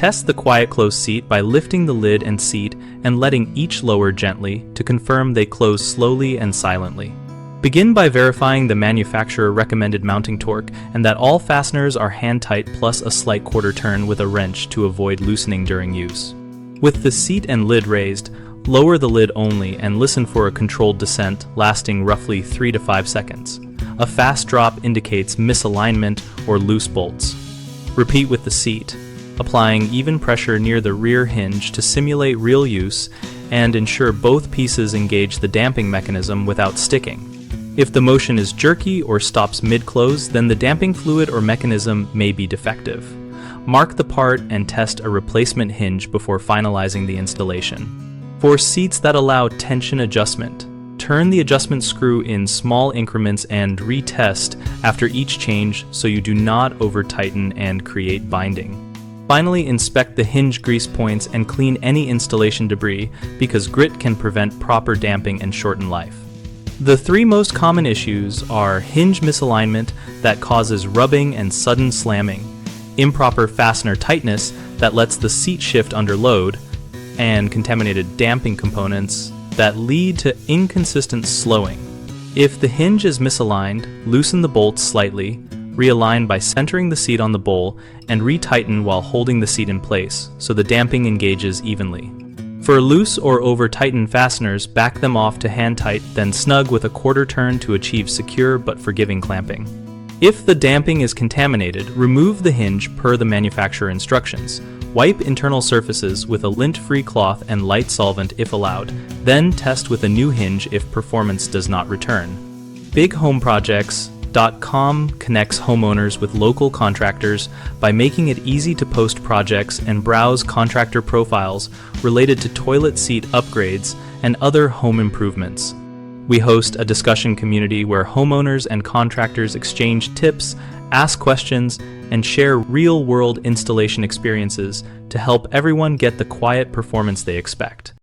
Test the quiet close seat by lifting the lid and seat and letting each lower gently to confirm they close slowly and silently. Begin by verifying the manufacturer recommended mounting torque and that all fasteners are hand tight plus a slight quarter turn with a wrench to avoid loosening during use. With the seat and lid raised, lower the lid only and listen for a controlled descent lasting roughly 3 to 5 seconds. A fast drop indicates misalignment or loose bolts. Repeat with the seat, applying even pressure near the rear hinge to simulate real use and ensure both pieces engage the damping mechanism without sticking. If the motion is jerky or stops mid-close, then the damping fluid or mechanism may be defective. Mark the part and test a replacement hinge before finalizing the installation. For seats that allow tension adjustment, turn the adjustment screw in small increments and retest after each change so you do not over-tighten and create binding. Finally, inspect the hinge grease points and clean any installation debris because grit can prevent proper damping and shorten life. The 3 most common issues are hinge misalignment that causes rubbing and sudden slamming, improper fastener tightness that lets the seat shift under load, and contaminated damping components that lead to inconsistent slowing. If the hinge is misaligned, loosen the bolts slightly, realign by centering the seat on the bowl, and retighten while holding the seat in place so the damping engages evenly. For loose or over-tightened fasteners, back them off to hand tight, then snug with a quarter turn to achieve secure but forgiving clamping. If the damping is contaminated, remove the hinge per the manufacturer instructions. Wipe internal surfaces with a lint-free cloth and light solvent if allowed, then test with a new hinge if performance does not return. BigHomeProjects.com connects homeowners with local contractors by making it easy to post projects and browse contractor profiles related to toilet seat upgrades and other home improvements. We host a discussion community where homeowners and contractors exchange tips, ask questions, and share real-world installation experiences to help everyone get the quiet performance they expect.